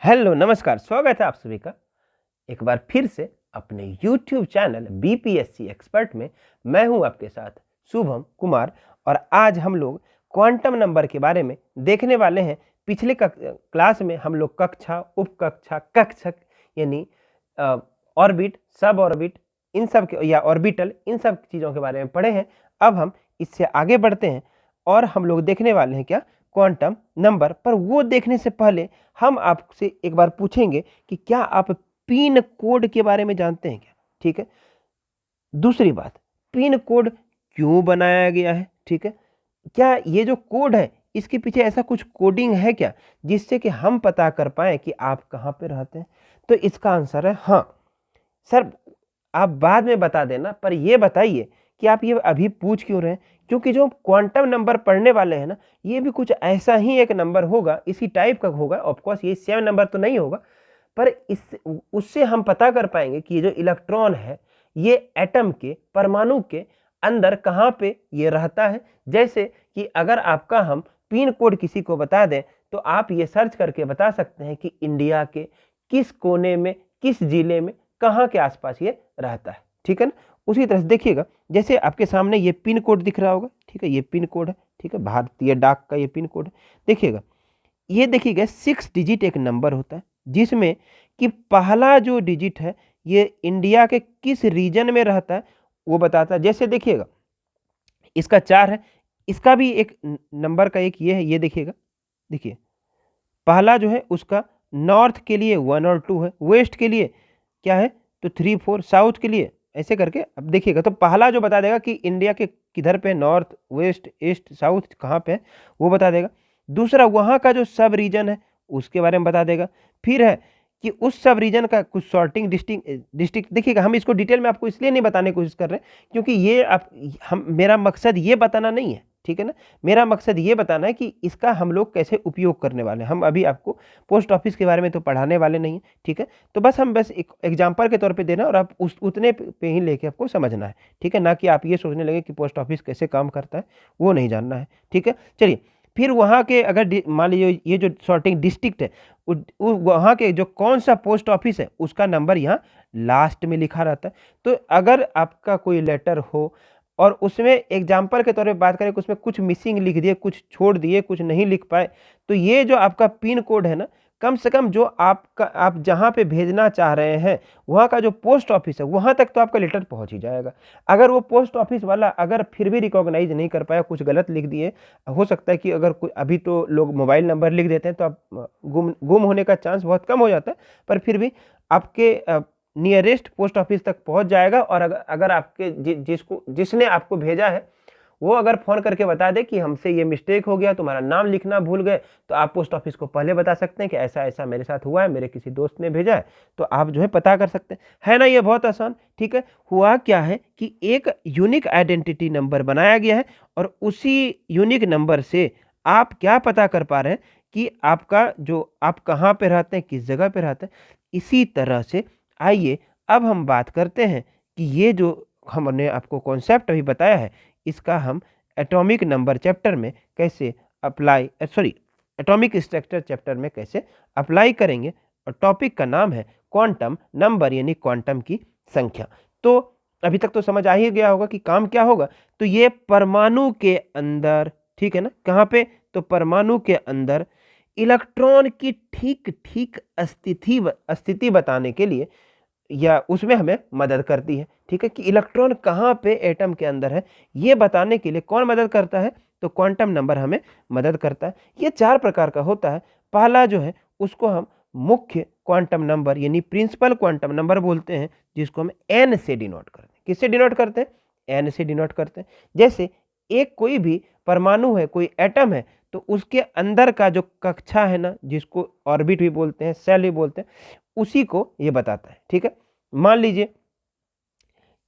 Hello नमस्कार, स्वागत है आप सभी का एक बार फिर से अपने YouTube चैनल बीपीएससी एक्सपर्ट में। मैं हूं आपके साथ शुभम कुमार और आज हम लोग क्वांटम नंबर के बारे में देखने वाले हैं। पिछले क्लास में हम लोग कक्षा, उपकक्षा, कक्षक यानी ऑर्बिट, सब ऑर्बिट, इन सब के या ऑर्बिटल, इन सब चीज़ों के बारे में पढ़े हैं। अब हम इससे आगे बढ़ते हैं और हम लोग देखने वाले हैं क्या, क्वांटम नंबर। पर वो देखने से पहले हम आपसे एक बार पूछेंगे कि क्या आप पिन कोड के बारे में जानते हैं क्या? ठीक है। दूसरी बात, पिन कोड क्यों बनाया गया है? ठीक है। क्या ये जो कोड है इसके पीछे ऐसा कुछ कोडिंग है क्या जिससे कि हम पता कर पाए कि आप कहाँ पे रहते हैं? तो इसका आंसर है हाँ। सर आप बाद में बता देना, पर ये बताइए कि आप ये अभी पूछ क्यों रहे हैं? क्योंकि जो क्वांटम नंबर पढ़ने वाले हैं ना, ये भी कुछ ऐसा ही एक नंबर होगा, इसी टाइप का होगा। ऑफ कोर्स ये सेम नंबर तो नहीं होगा, पर इस उससे हम पता कर पाएंगे कि ये जो इलेक्ट्रॉन है ये एटम के, परमाणु के अंदर कहाँ पे ये रहता है। जैसे कि अगर आपका हम पिन कोड किसी को बता दें तो आप ये सर्च करके बता सकते हैं कि इंडिया के किस कोने में, किस जिले में, कहाँ के आसपास ये रहता है। ठीक है ना। उसी तरह से देखिएगा, जैसे आपके सामने ये पिन कोड दिख रहा होगा। ठीक है, ये पिन कोड है। ठीक है, भारतीय डाक का ये पिन कोड है। देखिएगा, ये देखिएगा 6 डिजिट एक नंबर होता है जिसमें कि पहला जो डिजिट है ये इंडिया के किस रीजन में रहता है वो बताता है। जैसे देखिएगा, इसका 4 है, इसका भी एक नंबर का एक ये है, ये देखिएगा। देखिए, पहला जो है उसका नॉर्थ के लिए 1 और 2 है, वेस्ट के लिए क्या है तो 3 4, साउथ के लिए ऐसे करके। अब देखिएगा तो पहला जो बता देगा कि इंडिया के किधर पे, नॉर्थ, वेस्ट, ईस्ट, साउथ कहाँ पे है वो बता देगा। दूसरा, वहाँ का जो सब रीजन है उसके बारे में बता देगा। फिर है कि उस सब रीजन का कुछ सॉर्टिंग डिस्ट्रिक्ट देखिएगा। हम इसको डिटेल में आपको इसलिए नहीं बताने की कोशिश कर रहे हैं क्योंकि ये आप हम मेरा मकसद ये बताना नहीं है। ठीक है ना। मेरा मकसद ये बताना है कि इसका हम लोग कैसे उपयोग करने वाले हैं। हम अभी आपको पोस्ट ऑफिस के बारे में तो पढ़ाने वाले नहीं है। ठीक है, तो बस हम एक एग्जाम्पल के तौर पे देना और आप उतने पे ही लेके आपको समझना है। ठीक है, ना कि आप ये सोचने लगे कि पोस्ट ऑफिस कैसे काम करता है, वो नहीं जानना है। ठीक है, चलिए। फिर वहाँ के अगर मान लीजिए ये जो सॉर्टिंग डिस्ट्रिक्ट है, वहाँ के जो कौन सा पोस्ट ऑफिस है उसका नंबर यहाँ लास्ट में लिखा रहता है। तो अगर आपका कोई लेटर हो और उसमें एग्जाम्पल के तौर पे बात करें कि उसमें कुछ मिसिंग लिख दिए, कुछ छोड़ दिए, कुछ नहीं लिख पाए, तो ये जो आपका पिन कोड है ना, कम से कम जो आप जहाँ पे भेजना चाह रहे हैं वहाँ का जो पोस्ट ऑफिस है वहाँ तक तो आपका लेटर पहुँच ही जाएगा। अगर वो पोस्ट ऑफिस वाला अगर फिर भी रिकॉग्नाइज नहीं कर पाया, कुछ गलत लिख दिए, हो सकता है कि अगर अभी तो लोग मोबाइल नंबर लिख देते हैं तो आप गुम होने का चांस बहुत कम हो जाता है, पर फिर भी आपके नियरेस्ट पोस्ट ऑफिस तक पहुंच जाएगा। और अगर आपके जिसने आपको भेजा है वो अगर फ़ोन करके बता दे कि हमसे ये मिस्टेक हो गया, तुम्हारा नाम लिखना भूल गए, तो आप पोस्ट ऑफिस को पहले बता सकते हैं कि ऐसा ऐसा मेरे साथ हुआ है, मेरे किसी दोस्त ने भेजा है, तो आप जो है पता कर सकते हैं। है ना, ये बहुत आसान। ठीक है, हुआ क्या है कि एक यूनिक आइडेंटिटी नंबर बनाया गया है और उसी यूनिक नंबर से आप क्या पता कर पा रहे हैं कि आपका जो आप कहाँ पे रहते हैं, किस जगह पे रहते हैं। इसी तरह से आइए अब हम बात करते हैं कि ये जो हमने आपको कॉन्सेप्ट अभी बताया है इसका हम एटॉमिक नंबर चैप्टर में कैसे अप्लाई एटॉमिक स्ट्रक्चर चैप्टर में कैसे अप्लाई करेंगे। और टॉपिक का नाम है क्वांटम नंबर यानी क्वांटम की संख्या। तो अभी तक तो समझ आ ही गया होगा कि काम क्या होगा। तो ये परमाणु के अंदर, ठीक है ना, कहाँ पे तो परमाणु के अंदर इलेक्ट्रॉन की ठीक ठीक स्थिति बताने के लिए या उसमें हमें मदद करती है। ठीक है, कि इलेक्ट्रॉन कहाँ पे एटम के अंदर है ये बताने के लिए कौन मदद करता है तो क्वांटम नंबर हमें मदद करता है। ये 4 प्रकार का होता है। पहला जो है उसको हम मुख्य क्वांटम नंबर यानी प्रिंसिपल क्वांटम नंबर बोलते हैं, जिसको हम एन से डिनोट करते हैं। किससे डिनोट करते हैं? एन से डिनोट करते हैं। जैसे एक कोई भी परमाणु है, कोई एटम है, तो उसके अंदर का जो कक्षा है ना, जिसको ऑर्बिट भी बोलते हैं, सेल भी बोलते हैं, उसी को ये बताता है। ठीक है, मान लीजिए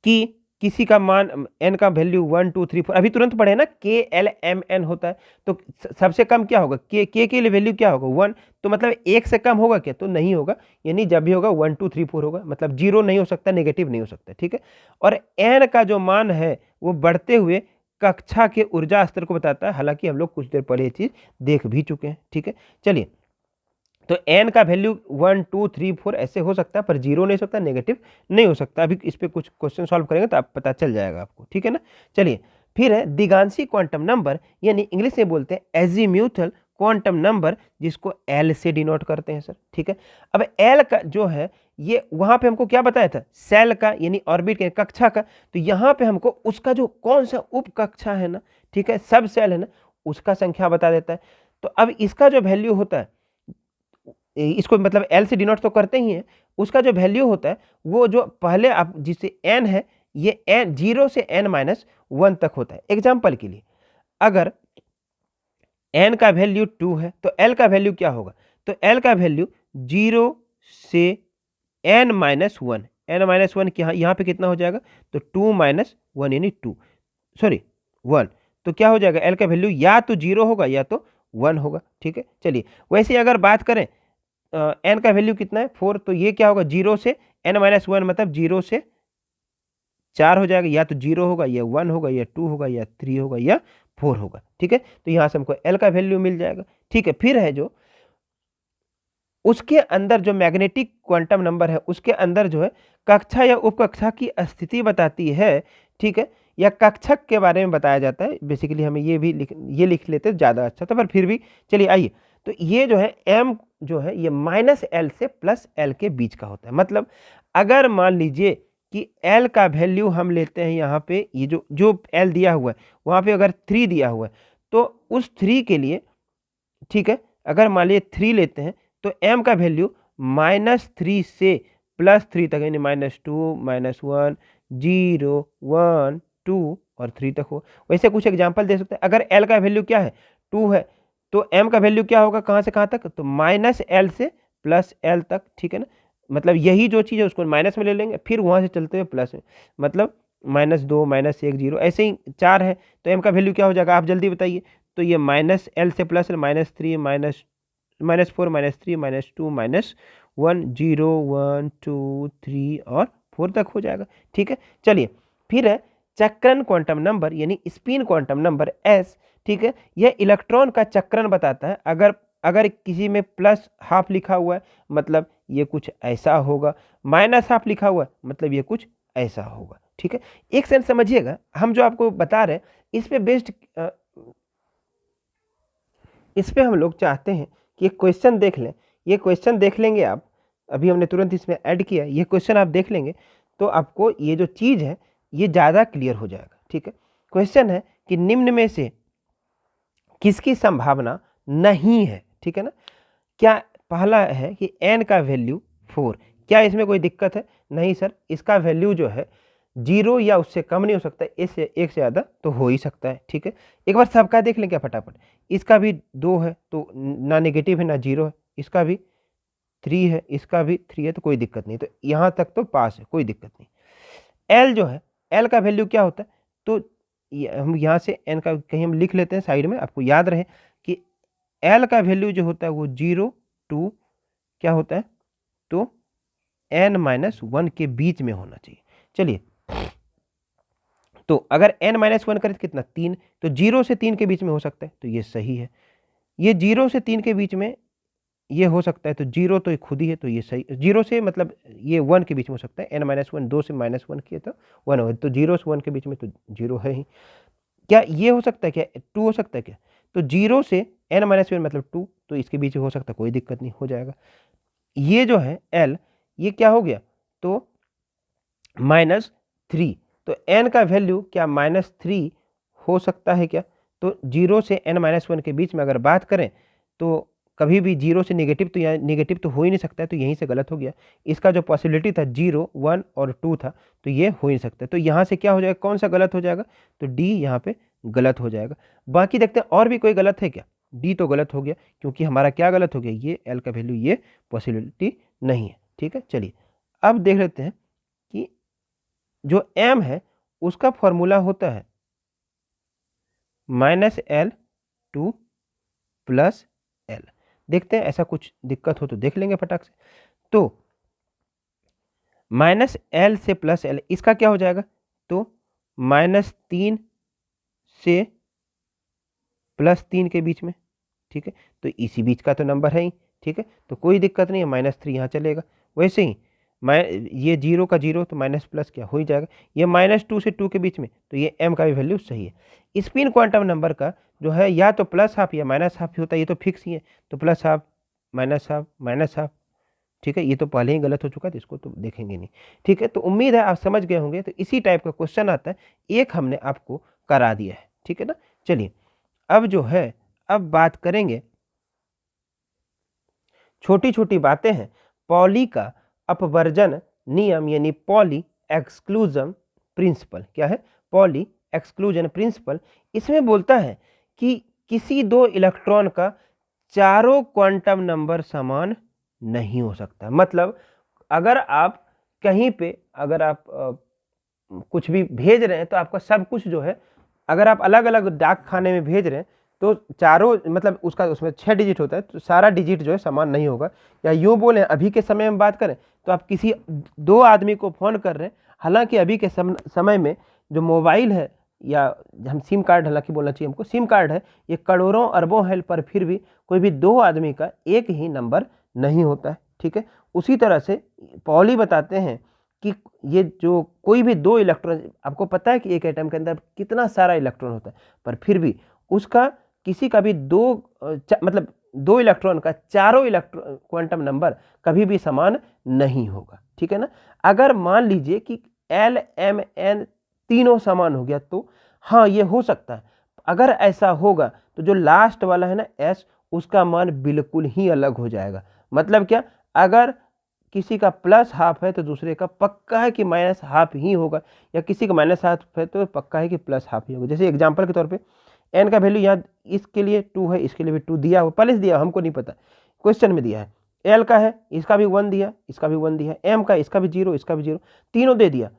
कि किसी का मान एन का वैल्यू 1 2 3 4 अभी तुरंत पढ़े ना, के एल एम एन होता है, तो सबसे कम क्या होगा? के लिए वैल्यू क्या होगा? 1। तो मतलब एक से कम होगा क्या? तो नहीं होगा, यानी जब भी होगा 1 2 3 4 होगा, मतलब जीरो नहीं हो सकता, नेगेटिव नहीं हो सकता। ठीक है, और एन का जो मान है वो बढ़ते हुए कक्षा के ऊर्जा स्तर को बताता है। हालांकि हम लोग कुछ देर पहले ये चीज देख भी चुके हैं। ठीक है, चलिए, तो n का वैल्यू 1 2 3 4 ऐसे हो सकता है, पर जीरो नहीं हो सकता, नेगेटिव नहीं हो सकता। अभी इस पे कुछ क्वेश्चन सॉल्व करेंगे तो आप पता चल जाएगा आपको, ठीक है ना। चलिए, फिर है दिगांशी क्वांटम नंबर, यानी इंग्लिश में बोलते हैं एजीम्यूथल क्वांटम नंबर, जिसको एल से डिनोट करते हैं सर, ठीक है। अब एल का जो है, ये वहां पे हमको क्या बताया था, सेल का यानी ऑर्बिट के कक्षा का, तो यहाँ पे हमको उसका जो कौन सा उप कक्षा है ना, ठीक है, सब सेल है ना, उसका संख्या बता देता है। तो अब इसका जो वैल्यू होता है, इसको मतलब एल से डिनोट तो करते ही हैं, उसका जो वैल्यू होता है वो जो पहले आप जिससे एन है, ये एन 0 से n माइनस 1 तक होता है। एग्जाम्पल के लिए, अगर n का वैल्यू 2 है तो l का वैल्यू क्या होगा, तो l का वैल्यू 0 से n माइनस 1, n माइनस 1 यहाँ पे कितना हो जाएगा, तो 2 माइनस 1 यानी 2, सॉरी 1, तो क्या हो जाएगा, l का वैल्यू या तो 0 होगा या तो 1 होगा, ठीक है। चलिए, वैसे अगर बात करें n का वैल्यू कितना है 4, तो ये क्या होगा, 0 से n माइनस 1 मतलब 0 से 4 हो जाएगा, या तो 0 होगा या 1 होगा या 2 होगा या 3 होगा या 4 होगा, ठीक है। तो यहां से हमको l का वैल्यू मिल जाएगा, ठीक है। फिर है जो उसके अंदर जो मैग्नेटिक क्वांटम नंबर है, उसके अंदर जो है कक्षा या उपकक्षा की स्थिति बताती है, ठीक है, या कक्षक के बारे में बताया जाता है। बेसिकली हमें ये भी ये लिख लेते ज़्यादा अच्छा था, पर फिर भी चलिए आइए। तो ये जो है m जो है ये -l से +l के बीच का होता है। मतलब अगर मान लीजिए कि l का वैल्यू हम लेते हैं यहाँ पे, ये जो l दिया हुआ है वहाँ पे अगर 3 दिया हुआ है, तो उस 3 के लिए, ठीक है, अगर मान लीजिए 3 लेते हैं तो m का वैल्यू -3 से +3 तक, यानी -2 -1 0 1 2 और 3 तक हो। वैसे कुछ एग्जांपल दे सकते हैं। अगर l का वैल्यू क्या है, 2 है, तो m का वैल्यू क्या होगा, कहाँ से कहाँ तक, तो -l से +l तक, ठीक है ना। मतलब यही जो चीज़ है उसको माइनस में ले लेंगे, फिर वहाँ से चलते हुए प्लस में, मतलब -2 -1 0, ऐसे ही 4 है तो m का वैल्यू क्या हो जाएगा, आप जल्दी बताइए। तो ये -l से +l -3 -4 -3 -2 -1 0 1 2 3 और 4 तक हो जाएगा, ठीक है। चलिए, फिर है चक्रण क्वांटम नंबर, यानी स्पिन क्वांटम नंबर s, ठीक है। यह इलेक्ट्रॉन का चक्रण बताता है। अगर किसी में +½ लिखा हुआ है मतलब ये कुछ ऐसा होगा, -½ लिखा हुआ है मतलब ये कुछ ऐसा होगा, ठीक है। एक सेंस समझिएगा, हम जो आपको बता रहे हैं इस पे बेस्ड, इस पे हम लोग चाहते हैं कि एक क्वेश्चन देख लें। ये क्वेश्चन देख लेंगे आप, अभी हमने तुरंत इसमें ऐड किया, ये क्वेश्चन आप देख लेंगे तो आपको ये जो चीज़ है ये ज़्यादा क्लियर हो जाएगा, ठीक है। क्वेश्चन है कि निम्न में से किसकी संभावना नहीं है, ठीक है ना। क्या पहला है कि n का वैल्यू 4, क्या इसमें कोई दिक्कत है, नहीं सर, इसका वैल्यू जो है 0 या उससे कम नहीं हो सकता, इससे एक से ज़्यादा तो हो ही सकता है, ठीक है। एक बार सबका देख लें क्या फटाफट, इसका भी 2 है तो ना नेगेटिव है ना 0 है, इसका भी 3 है, इसका भी 3 है, तो कोई दिक्कत नहीं, तो यहाँ तक तो पास है, कोई दिक्कत नहीं। एल जो है, एल का वैल्यू क्या होता है, तो हम यहाँ से एन का कहीं हम लिख लेते हैं साइड में, आपको याद रहे कि एल का वैल्यू जो होता है वो 0 2 क्या होता है, तो n-1 के बीच में होना चाहिए। चलिए, तो अगर n-1 करें तो कितना, 3, तो 0 से 3 के बीच में हो सकता है, तो ये सही है। ये 0 से 3 के बीच में ये हो सकता है, तो 0 तो खुद ही है, तो ये सही। 0 से मतलब ये 1 के बीच में हो सकता है, n-1 2 से -1 किए तो 1 हो, तो 0 से 1 के बीच में तो 0 है ही। क्या ये हो सकता है, क्या 2 हो सकता है क्या, तो 0 से n-1 मतलब 2, तो इसके बीच हो सकता है, कोई दिक्कत नहीं, हो जाएगा। ये जो है l, ये क्या हो गया, तो -3, तो n का वैल्यू क्या -3 हो सकता है क्या, तो 0 से n-1 के बीच में अगर बात करें तो कभी भी 0 से नेगेटिव, तो यहाँ नेगेटिव तो हो ही नहीं सकता है, तो यहीं से गलत हो गया। इसका जो पॉसिबिलिटी था 0 1 और 2 था, तो ये हो ही नहीं सकता, तो यहाँ से क्या हो जाएगा, कौन सा गलत हो जाएगा, तो डी यहाँ पे गलत हो जाएगा। बाकी देखते हैं और भी कोई गलत है क्या, डी तो गलत हो गया, क्योंकि हमारा क्या गलत हो गया, ये एल का वैल्यू ये पॉसिबिलिटी नहीं है, ठीक है। चलिए, अब देख लेते हैं कि जो m है उसका फॉर्मूला होता है -L टू +L। देखते हैं ऐसा कुछ दिक्कत हो तो देख लेंगे फटाक से। तो -L से +L, इसका क्या हो जाएगा, तो -3 से +3 के बीच में, ठीक है, तो इसी बीच का तो नंबर है ही, ठीक है, तो कोई दिक्कत नहीं है, -3 यहाँ चलेगा। वैसे ही ये 0 का 0 तो माइनस प्लस क्या हो ही जाएगा, ये -2 से 2 के बीच में, तो ये m का भी वैल्यू सही है। स्पिन क्वांटम नंबर का जो है या तो प्लस हाफ या माइनस हाफ ही होता है, ये तो फिक्स ही है, तो प्लस हाफ माइनस हाफ, ठीक है, ये तो पहले ही गलत हो चुका है तो इसको तो देखेंगे नहीं। ठीक है, तो उम्मीद है आप समझ गए होंगे। तो इसी टाइप का क्वेश्चन आता है, एक हमने आपको करा दिया है, ठीक है ना। चलिए अब जो है, अब बात करेंगे, छोटी छोटी बातें हैं, पॉली का अपवर्जन नियम यानी पॉली एक्सक्लूजन प्रिंसिपल। क्या है? Poly exclusion principle. इसमें बोलता है कि किसी दो इलेक्ट्रॉन का चारों क्वांटम नंबर समान नहीं हो सकता। मतलब अगर आप कहीं पे अगर आप कुछ भी भेज रहे हैं तो आपका सब कुछ जो है, अगर आप अलग अलग डाक खाने में भेज रहे हैं तो चारों मतलब उसका उसमें 6 डिजिट होता है, तो सारा डिजिट जो है समान नहीं होगा। या यूँ बोलें, अभी के समय में बात करें तो आप किसी दो आदमी को फ़ोन कर रहे हैं, हालांकि अभी के समय में जो मोबाइल है या हम सिम कार्ड, हालांकि बोलना चाहिए हमको, सिम कार्ड है, ये करोड़ों अरबों है, पर फिर भी कोई भी दो आदमी का एक ही नंबर नहीं होता है। ठीक है, उसी तरह से पॉली बताते हैं कि ये जो कोई भी दो इलेक्ट्रॉन, आपको पता है कि एक एटम के अंदर कितना सारा इलेक्ट्रॉन होता है, पर फिर भी उसका किसी का भी मतलब दो इलेक्ट्रॉन का चारों इलेक्ट्रॉन क्वांटम नंबर कभी भी समान नहीं होगा। ठीक है ना। अगर मान लीजिए कि L M N तीनों समान हो गया तो हाँ ये हो सकता है। अगर ऐसा होगा तो जो लास्ट वाला है ना S, उसका मान बिल्कुल ही अलग हो जाएगा। मतलब क्या, अगर किसी का प्लस हाफ है तो दूसरे का पक्का है कि माइनस हाफ ही होगा, या किसी का माइनस हाफ है तो पक्का है कि प्लस हाफ ही होगा। जैसे एग्जांपल के तौर पे n का वैल्यू यहाँ इसके लिए 2 है, इसके लिए भी 2 दिया हुआ, पहले से दिया, हमको नहीं पता, क्वेश्चन में दिया है। l का है, इसका भी 1 दिया, इसका भी 1 दिया, m का इसका भी 0, इसका भी 0, तीनों दे दिया।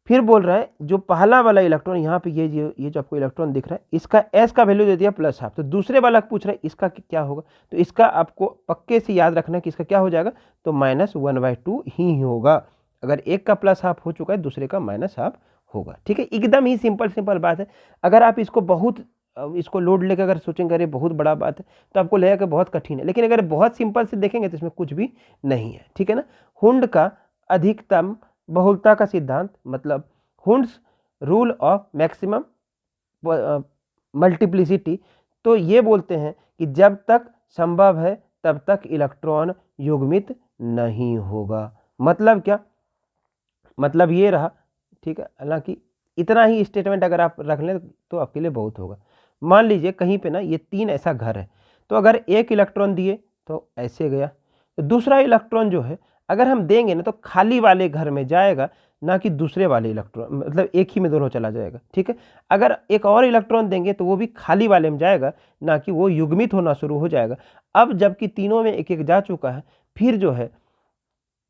फिर बोल रहा है जो पहला वाला इलेक्ट्रॉन यहाँ पे ये जो आपको इलेक्ट्रॉन दिख रहा है, इसका s का वैल्यू दे दिया प्लस हाफ। तो दूसरे वाला पूछ रहा है इसका क्या होगा, तो इसका आपको पक्के से याद रखना कि इसका क्या हो जाएगा, तो -1/2 ही होगा। अगर एक का प्लस हाफ हो चुका है, दूसरे का माइनस हाफ होगा। ठीक है, एकदम ही सिंपल बात है। अगर आप इसको लोड लेकर अगर सोचेंगे अरे बहुत बड़ा बात है, तो आपको लगेगा कि बहुत कठिन है, लेकिन अगर बहुत सिंपल से देखेंगे तो इसमें कुछ भी नहीं है। ठीक है ना। हुंड का अधिकतम बहुलता का सिद्धांत, मतलब Hund's rule of maximum multiplicity, तो ये बोलते हैं कि जब तक संभव है तब तक इलेक्ट्रॉन युग्मित नहीं होगा। मतलब क्या, मतलब ये रहा। ठीक है, हालांकि इतना ही स्टेटमेंट अगर आप रख लें तो आपके लिए बहुत होगा। मान लीजिए कहीं पे ना ये 3 ऐसा घर है, तो अगर एक इलेक्ट्रॉन दिए तो ऐसे गया, तो दूसरा इलेक्ट्रॉन जो है अगर हम देंगे ना तो खाली वाले घर में जाएगा, ना कि दूसरे वाले इलेक्ट्रॉन, मतलब एक ही में दोनों चला जाएगा। ठीक है, अगर एक और इलेक्ट्रॉन देंगे तो वो भी खाली वाले में जाएगा, ना कि वो युग्मित होना शुरू हो जाएगा। अब जबकि तीनों में एक एक जा चुका है, फिर जो है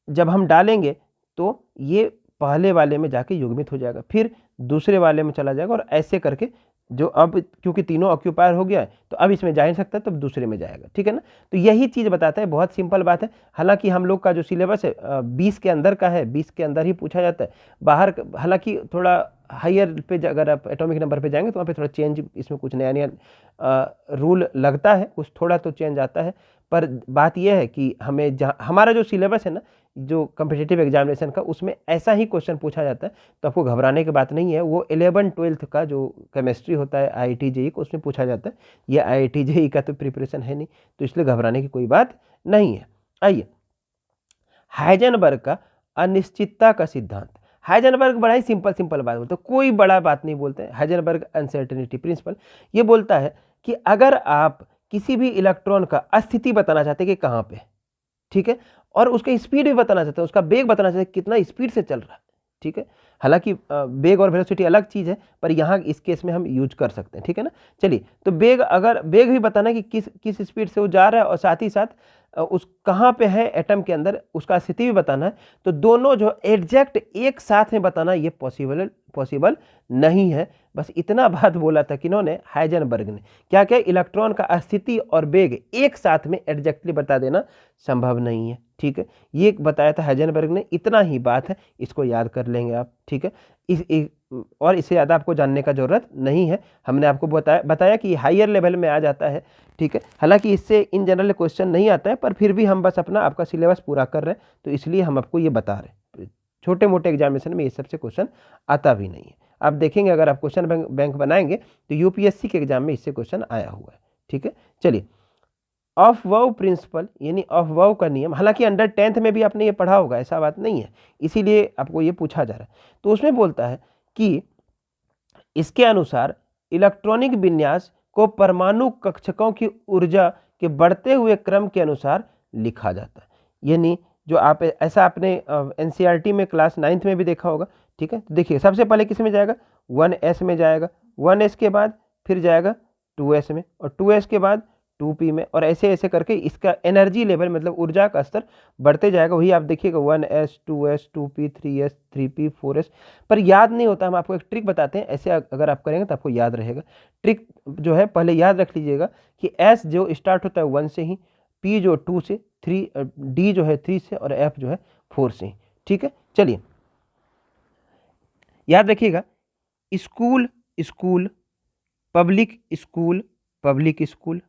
जब हम डालेंगे तो ये पहले वाले में जाके युग्मित हो जाएगा, फिर दूसरे वाले में चला जाएगा, और ऐसे करके जो अब क्योंकि तीनों ऑक्यूपायर हो गया है तो अब इसमें जा नहीं सकता, तो दूसरे में जाएगा। ठीक है ना। तो यही चीज़ बताता है, बहुत सिंपल बात है। हालांकि हम लोग का जो सिलेबस है 20 के अंदर का है, 20 के अंदर ही पूछा जाता है। बाहर हालांकि थोड़ा हायर पे अगर आप एटॉमिक नंबर पे जाएंगे तो वहाँ पे थोड़ा चेंज, इसमें कुछ नया नया रूल लगता है, कुछ थोड़ा तो चेंज आता है। पर बात यह है कि हमें हमारा जो सिलेबस है ना, जो कम्पिटिटिव एग्जामिनेशन का, उसमें ऐसा ही क्वेश्चन पूछा जाता है, तो आपको घबराने की बात नहीं है। वो 11-12 का जो केमिस्ट्री होता है IIT JEE को, उसमें पूछा जाता है। ये IIT JEE का तो प्रिपरेशन है नहीं, तो इसलिए घबराने की कोई बात नहीं है। आइए, हाइजेनबर्ग का अनिश्चितता का सिद्धांत। हाइजेनबर्ग बड़ा ही सिंपल बात बोलते हैं, कोई बड़ा बात नहीं बोलते हैं। हाइजेनबर्ग अनसर्टेनिटी प्रिंसिपल ये बोलता है कि अगर आप किसी भी इलेक्ट्रॉन का स्थिति बताना चाहते हैं कि कहाँ पे, ठीक है, और उसका स्पीड भी बताना चाहते हैं, उसका वेग बताना चाहते हैं कितना स्पीड से चल रहा है। ठीक है, हालांकि वेग और वेलोसिटी अलग चीज़ है, पर यहाँ इस केस में हम यूज कर सकते हैं। ठीक है ना। चलिए, तो अगर वेग भी बताना कि किस स्पीड से वो जा रहा है, और साथ ही साथ उस कहाँ पे है एटम के अंदर, उसका स्थिति भी बताना है, तो दोनों जो एग्जैक्ट एक साथ में बताना ये पॉसिबल पॉसिबल नहीं है। बस इतना बात बोला था किन्होंने, हाइजेनबर्ग ने। क्या क्या, इलेक्ट्रॉन का स्थिति और वेग एक साथ में एग्जैक्टली बता देना संभव नहीं है। ठीक है, ये बताया था हाइजेनबर्ग ने, इतना ही बात है, इसको याद कर लेंगे आप। ठीक है, और इससे ज़्यादा आपको जानने का जरूरत नहीं है। हमने आपको बताया कि हायर लेवल में आ जाता है। ठीक है, हालांकि इससे इन जनरल क्वेश्चन नहीं आता है, पर फिर भी हम बस अपना आपका सिलेबस पूरा कर रहे हैं, तो इसलिए हम आपको ये बता रहे हैं। छोटे मोटे एग्जामिनेशन में ये सबसे क्वेश्चन आता भी नहीं है। आप देखेंगे अगर आप क्वेश्चन बैंक बनाएंगे तो यूपीएससी के एग्जाम में इससे क्वेश्चन आया हुआ है। ठीक है, चलिए, ऑफ वाउ प्रिंसिपल यानी ऑफ वाउ का नियम, हालांकि अंडर 10th में भी आपने ये पढ़ा होगा, ऐसा बात नहीं है, इसीलिए आपको ये पूछा जा रहा है। तो उसमें बोलता है कि इसके अनुसार इलेक्ट्रॉनिक विन्यास को परमाणु कक्षकों की ऊर्जा के बढ़ते हुए क्रम के अनुसार लिखा जाता है। यानी जो आप ऐसा आपने एनसीईआरटी में क्लास 9th में भी देखा होगा। ठीक है, तो देखिए सबसे पहले किस में जाएगा, 1s में जाएगा, 1s के बाद फिर जाएगा 2s में, और 2s के बाद 2p में, और ऐसे ऐसे करके इसका एनर्जी लेवल मतलब ऊर्जा का स्तर बढ़ते जाएगा। वही आप देखिएगा 1s 2s 2p 3s 3p 4s। पर याद नहीं होता, हम आपको एक ट्रिक बताते हैं, ऐसे अगर आप करेंगे तो आपको याद रहेगा। ट्रिक जो है पहले याद रख लीजिएगा कि s जो स्टार्ट होता है 1 से ही, p जो 2 से, 3 d जो है 3 से, और f जो है 4 से। ठीक है, चलिए याद रखिएगा, school school, public school public school,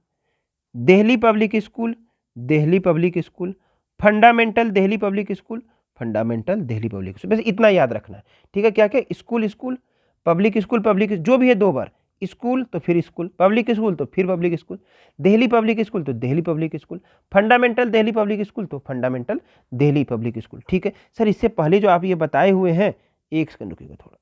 Delhi public school Delhi public school, fundamental Delhi public school fundamental Delhi public school. बस इतना याद रखना है। ठीक है, क्या क्या, school school, public school public, जो भी है 2 बार, स्कूल तो फिर स्कूल, पब्लिक स्कूल तो फिर public school, Delhi public school तो Delhi public school, fundamental Delhi public school तो फंडामेंटल दिल्ली पब्लिक स्कूल। ठीक है सर, इससे पहले जो आप ये बताए हुए हैं, एक सेकंड रुकिएगा थोड़ा।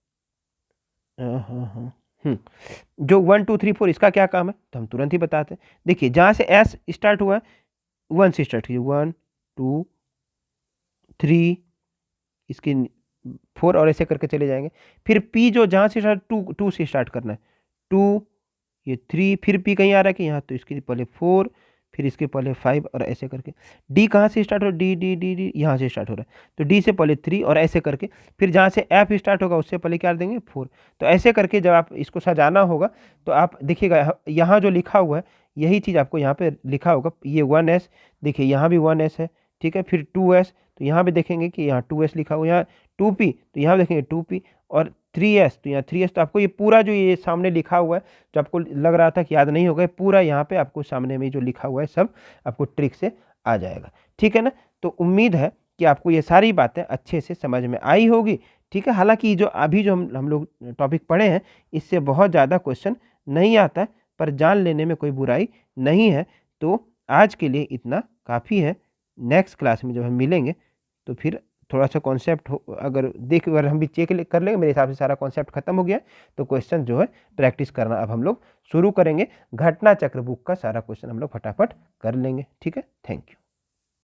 जो 1 2 3 4 इसका क्या काम है, तो हम तुरंत ही बताते हैं। देखिए जहां से एस स्टार्ट हुआ है, 1 से स्टार्ट कीजिए, 1 2 3, इसके 4, और ऐसे करके चले जाएंगे। फिर पी जो जहां से स्टार्ट, 2 से स्टार्ट करना है, 2, ये 3, फिर पी कहीं आ रहा है कि यहाँ, तो इसके पहले 4, फिर इसके पहले 5, और ऐसे करके। डी कहाँ से स्टार्ट हो, डी डी डी डी यहाँ से स्टार्ट हो रहा है, तो डी से पहले 3, और ऐसे करके फिर जहाँ से एफ स्टार्ट होगा उससे पहले क्या देंगे, 4। तो ऐसे करके जब आप इसको सजाना होगा तो आप देखिएगा यहाँ जो लिखा हुआ है यही चीज़ आपको यहाँ पे लिखा होगा। ये 1s, देखिए यहाँ भी 1s है। ठीक है, फिर 2s, तो यहाँ भी देखेंगे कि यहाँ 2s लिखा हुआ, यहाँ 2p, तो यहाँ देखेंगे 2p, और 3s, तो यहाँ 3s। तो आपको ये पूरा जो ये सामने लिखा हुआ है, जो आपको लग रहा था कि याद नहीं होगा, पूरा यहाँ पे आपको सामने में जो लिखा हुआ है सब आपको ट्रिक से आ जाएगा। ठीक है ना, तो उम्मीद है कि आपको ये सारी बातें अच्छे से समझ में आई होगी। ठीक है, हालांकि जो अभी जो हम लोग टॉपिक पढ़े हैं, इससे बहुत ज़्यादा क्वेश्चन नहीं आता है, पर जान लेने में कोई बुराई नहीं है। तो आज के लिए इतना काफ़ी है। नेक्स्ट क्लास में जब हम मिलेंगे तो फिर थोड़ा सा कॉन्सेप्ट अगर हम भी चेक कर लेंगे, मेरे हिसाब से सारा कॉन्सेप्ट खत्म हो गया, तो क्वेश्चन जो है प्रैक्टिस करना अब हम लोग शुरू करेंगे। घटना चक्र बुक का सारा क्वेश्चन हम लोग फटाफट कर लेंगे। ठीक है, थैंक यू।